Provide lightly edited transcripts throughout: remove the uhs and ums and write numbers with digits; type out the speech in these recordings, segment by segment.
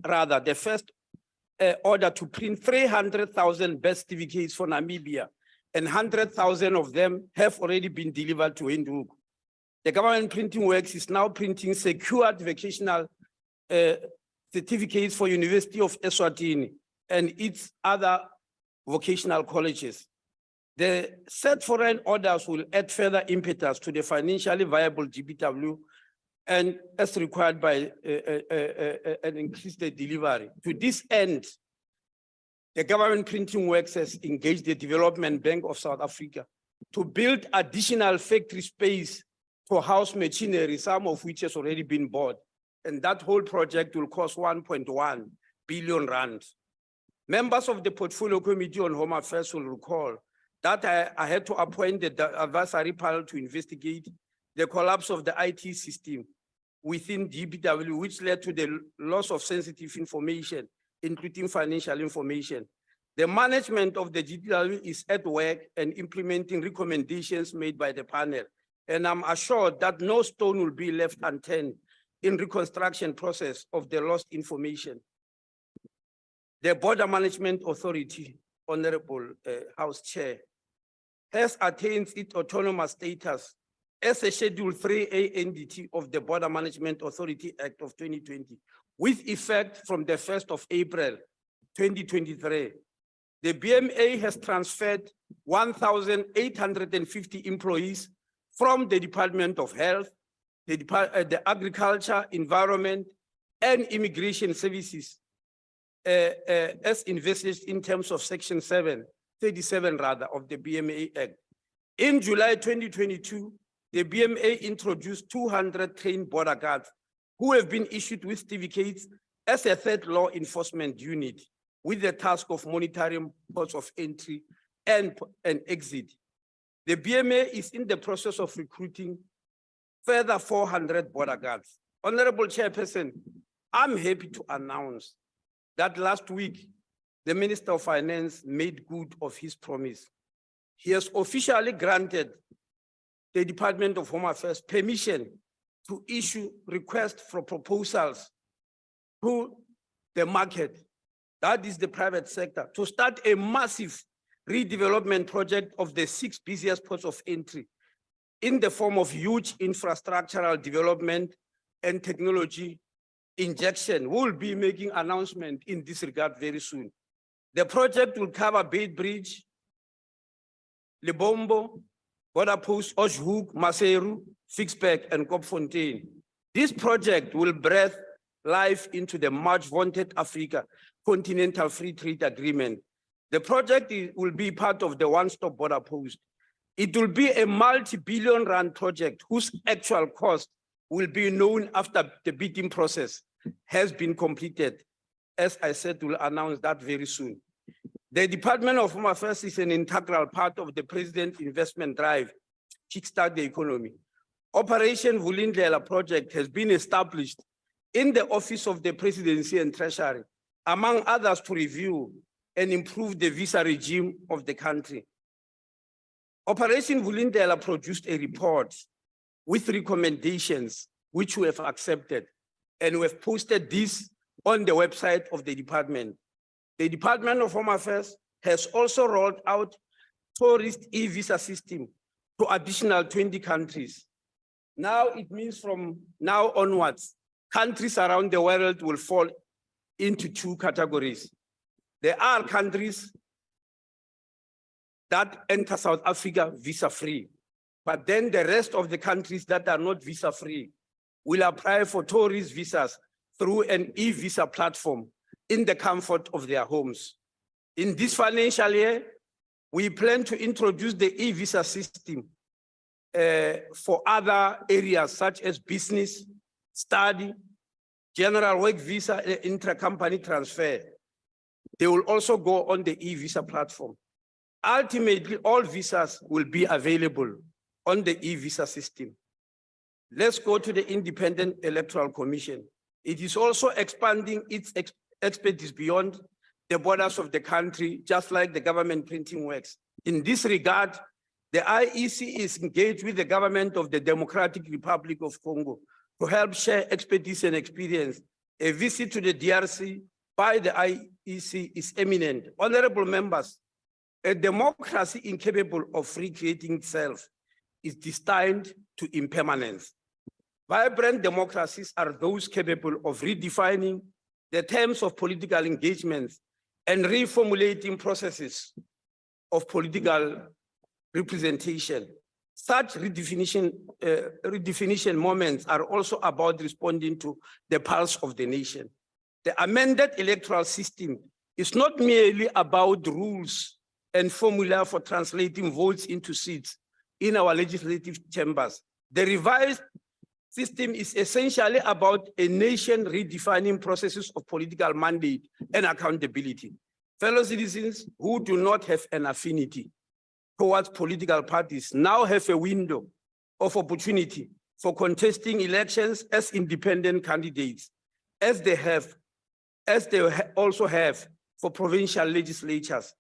the first order to print 300,000 birth certificates for Namibia, and 100,000 of them have already been delivered to Windhoek. The government printing works is now printing secured vocational certificates for University of Eswatini and its other vocational colleges. The said foreign orders will add further impetus to the financially viable GBW and as required by and increase the delivery. To this end, the government printing works has engaged the Development Bank of South Africa to build additional factory space to house machinery, some of which has already been bought. And that whole project will cost 1.1 billion rand. Members of the Portfolio Committee on Home Affairs will recall that I had to appoint the advisory panel to investigate the collapse of the IT system within GBW, which led to the loss of sensitive information, including financial information. The management of the GBW is at work and implementing recommendations made by the panel. And I'm assured that no stone will be left unturned in reconstruction process of the lost information. The Border Management Authority, Honorable House Chair, has attained its autonomous status as a Schedule 3A entity of the Border Management Authority Act of 2020, with effect from the 1st of April, 2023. The BMA has transferred 1,850 employees from the Department of Health, the Agriculture, Environment, and Immigration Services, as envisaged in terms of Section 37 of the BMA Act. In July 2022, the BMA introduced 200 trained border guards who have been issued with certificates as a third law enforcement unit with the task of monitoring ports of entry and exit. The BMA is in the process of recruiting further 400 border guards. Honorable Chairperson, I'm happy to announce that last week, the Minister of Finance made good of his promise. He has officially granted the Department of Home Affairs permission to issue requests for proposals to the market, that is the private sector, to start a massive redevelopment project of the 6 busiest ports of entry in the form of huge infrastructural development and technology injection. We'll be making announcement in this regard very soon. The project will cover Beit Bridge, Lebombo, Border Post, Oshhoek, Maseru, Fixback, and Kopfontein. This project will breathe life into the much vaunted Africa Continental Free Trade Agreement. The project will be part of the one-stop border post. It will be a multi-billion rand project whose actual cost will be known after the bidding process has been completed. As I said, we'll announce that very soon. The Department of Home Affairs is an integral part of the President's investment drive to kickstart the economy. Operation Vulindlela project has been established in the Office of the Presidency and Treasury, among others, to review and improve the visa regime of the country. Operation Vulindlela produced a report with recommendations which we have accepted, and we have posted this on the website of the department. The Department of Home Affairs has also rolled out tourist e-visa system to additional 20 countries. Now it means from now onwards, countries around the world will fall into 2 categories. There are countries that enter South Africa visa-free, but then the rest of the countries that are not visa-free will apply for tourist visas through an e-visa platform in the comfort of their homes. In this financial year, we plan to introduce the e-visa system for other areas such as business, study, general work visa, intra-company transfer. They will also go on the e-visa platform. Ultimately, all visas will be available on the e-visa system. Let's go to the Independent Electoral Commission. It is also expanding its expertise beyond the borders of the country, just like the government printing works. In this regard, the IEC is engaged with the government of the Democratic Republic of Congo to help share expertise and experience A visit to the DRC by the IEC is imminent. Honorable members, a democracy incapable of recreating itself is destined to impermanence. Vibrant democracies are those capable of redefining the terms of political engagements and reformulating processes of political representation. Such redefinition moments are also about responding to the pulse of the nation. The amended electoral system is not merely about rules and formula for translating votes into seats in our legislative chambers. The revised system is essentially about a nation redefining processes of political mandate and accountability. Fellow citizens who do not have an affinity towards political parties now have a window of opportunity for contesting elections as independent candidates, as they also have for provincial legislatures.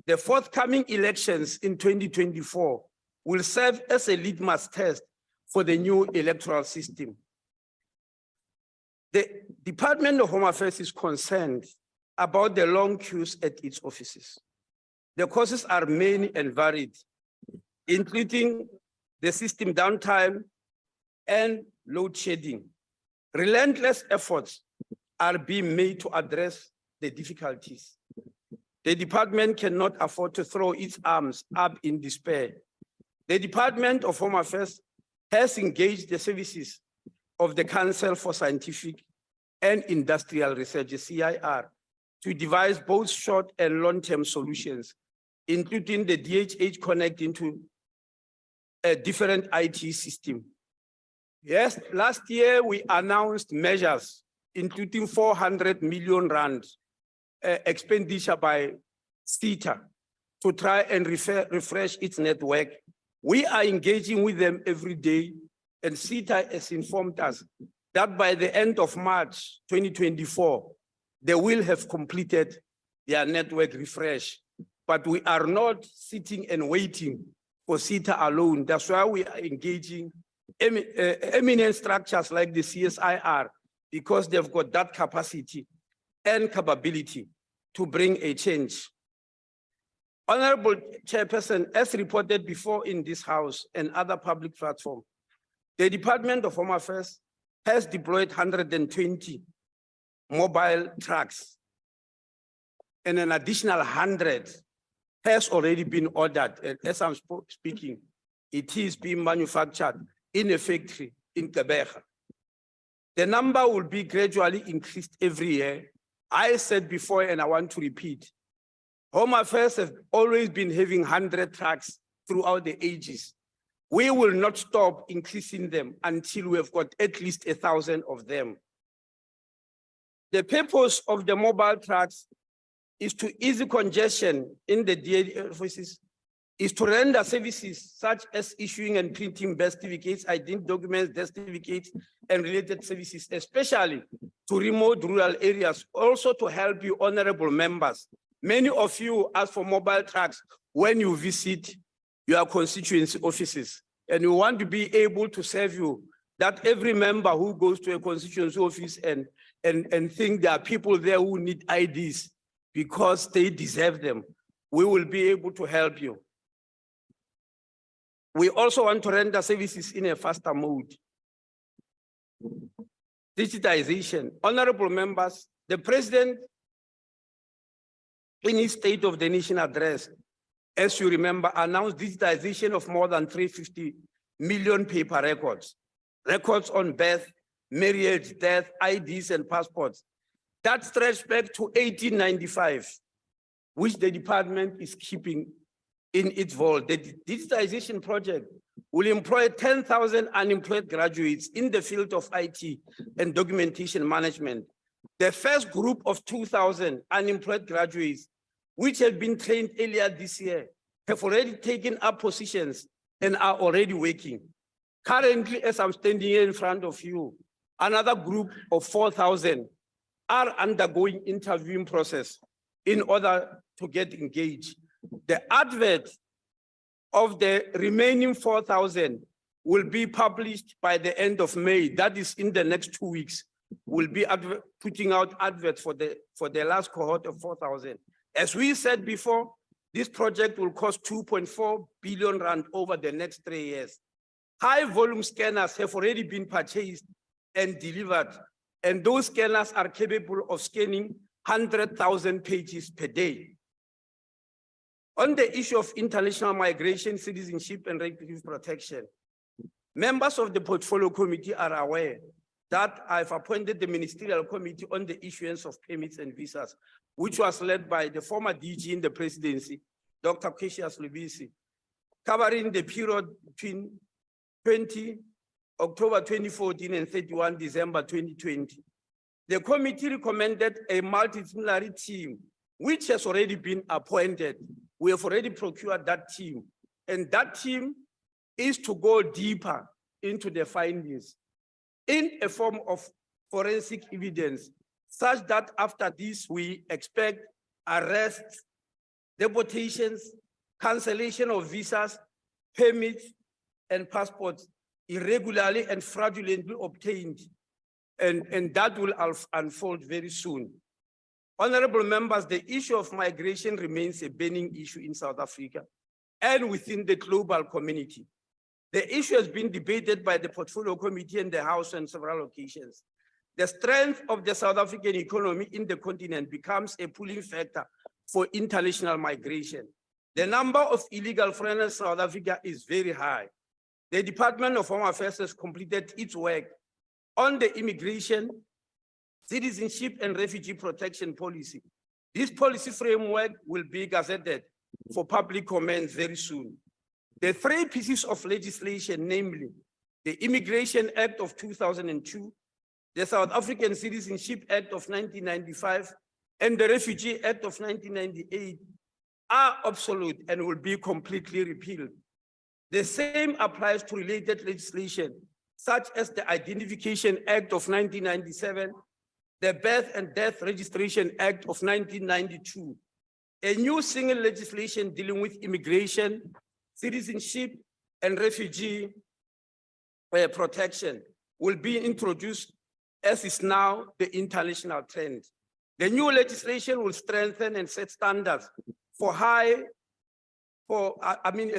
The forthcoming elections in 2024 will serve as a litmus test for the new electoral system. The Department of Home Affairs is concerned about the long queues at its offices. The causes are many and varied, including the system downtime and load shedding. Relentless efforts are being made to address the difficulties. The department cannot afford to throw its arms up in despair. The Department of Home Affairs has engaged the services of the Council for Scientific and Industrial Research, CIR, to devise both short and long-term solutions, including the DHH connect into a different IT system. Yes, last year we announced measures, including 400 million rand expenditure by SETA to try and refresh its network. We are engaging with them every day, and SETA has informed us that by the end of March 2024, they will have completed their network refresh. But we are not sitting and waiting for SETA alone. That's why we are engaging eminent structures like the CSIR, because they've got that capacity and capability to bring a change. Honorable Chairperson, as reported before in this House and other public platforms, the Department of Home Affairs has deployed 120 mobile trucks, and an additional 100 has already been ordered. And as I'm speaking, it is being manufactured in a factory in Gqeberha. The number will be gradually increased every year. I said before, and I want to repeat, Home Affairs have always been having 100 trucks throughout the ages. We will not stop increasing them until we have got at least 1,000 of them. The purpose of the mobile trucks is to ease congestion in the DA offices, is to render services such as issuing and printing birth certificates, identity documents, death certificates, and related services, especially to remote rural areas, also to help you, honorable members. Many of you ask for mobile trucks when you visit your constituency offices, and we want to be able to serve you, that every member who goes to a constituency office and think there are people there who need IDs because they deserve them, we will be able to help you. We also want to render services in a faster mode. Digitization. Honorable members, the President, in his State of the Nation address, as you remember, announced digitization of more than 350 million paper records. Records on birth, marriage, death, IDs, and passports. That stretched back to 1895, which the department is keeping in its vault. The digitization project will employ 10,000 unemployed graduates in the field of IT and documentation management. The first group of 2,000 unemployed graduates, which have been trained earlier this year, have already taken up positions and are already working. Currently, as I'm standing here in front of you, another group of 4,000 are undergoing interviewing process in order to get engaged. The advert of the remaining 4,000 will be published by the end of May. That is in the next 2 weeks. will be putting out adverts for the last cohort of 4,000. As we said before, this project will cost 2.4 billion rand over the next 3 years. High volume scanners have already been purchased and delivered, and those scanners are capable of scanning 100,000 pages per day. On the issue of international migration, citizenship, and refugee protection, members of the Portfolio Committee are aware that I've appointed the Ministerial Committee on the issuance of permits and visas, which was led by the former DG in the presidency, Dr. Cassius Lubisi, covering the period between October 2014 and 31 December 2020. The committee recommended a multidisciplinary team, which has already been appointed. We have already procured that team, and that team is to go deeper into the findings in a form of forensic evidence, such that after this, we expect arrests, deportations, cancellation of visas, permits, and passports irregularly and fraudulently obtained. And that will unfold very soon. Honorable members, the issue of migration remains a burning issue in South Africa and within the global community. The issue has been debated by the Portfolio Committee and the House on several occasions. The strength of the South African economy in the continent becomes a pulling factor for international migration. The number of illegal foreigners in South Africa is very high. The Department of Home Affairs has completed its work on the immigration, citizenship, and refugee protection policy. This policy framework will be gazetted for public comment very soon. The 3 pieces of legislation, namely the Immigration Act of 2002, the South African Citizenship Act of 1995, and the Refugee Act of 1998, are obsolete and will be completely repealed. The same applies to related legislation, such as the Identification Act of 1997, the Birth and Death Registration Act of 1992, a new single legislation dealing with immigration, citizenship, and refugee protection will be introduced, as is now the international trend. The new legislation will strengthen and set standards for a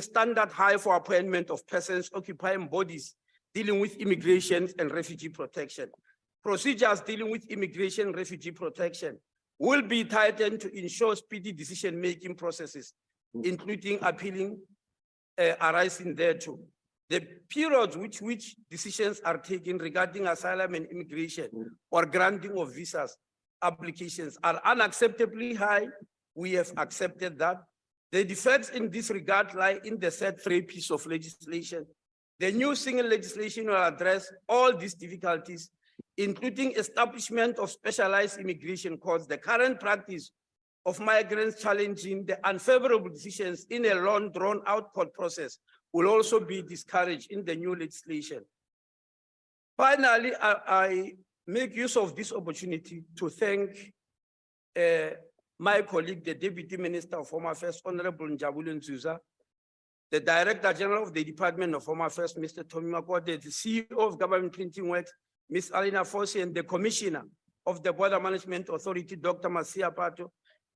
standard high for appointment of persons occupying bodies dealing with immigration and refugee protection. Procedures dealing with immigration and refugee protection will be tightened to ensure speedy decision-making processes, including appealing arising thereto. The periods which decisions are taken regarding asylum and immigration or granting of visas applications are unacceptably high. We have accepted that. The defects in this regard lie in the said 3 pieces of legislation. The new single legislation will address all these difficulties, including establishment of specialized immigration courts. The current practice of migrants challenging the unfavorable decisions in a long drawn-out court process will also be discouraged in the new legislation. Finally, I make use of this opportunity to thank my colleague, the Deputy Minister of Home Affairs, Honorable Njabulani Nzuza, the Director General of the Department of Home Affairs, Mr. Tommy Makwade, the CEO of Government Printing Works, Ms. Alina Fosi, and the Commissioner of the Border Management Authority, Dr. Masia Pato,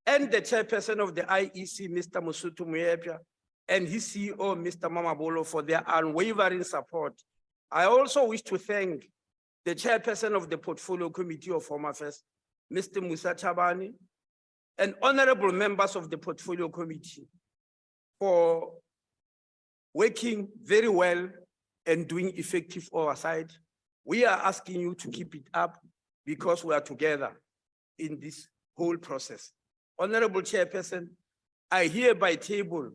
and the Chairperson of the IEC, Mr. Musutu Muyepia, and his CEO, Mr. Mamabolo, for their unwavering support. I also wish to thank the Chairperson of the Portfolio Committee of Home Affairs, Mr. Musa Chabani, and honorable members of the Portfolio Committee for working very well and doing effective oversight. We are asking you to keep it up because we are together in this whole process. Honorable Chairperson, I hereby table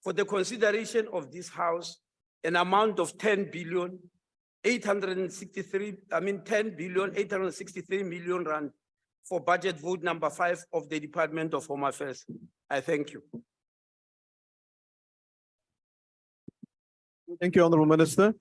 for the consideration of this House an amount of 10,863 million rand for budget vote number 5 of the Department of Home Affairs. I thank you. Thank you, Honorable Minister.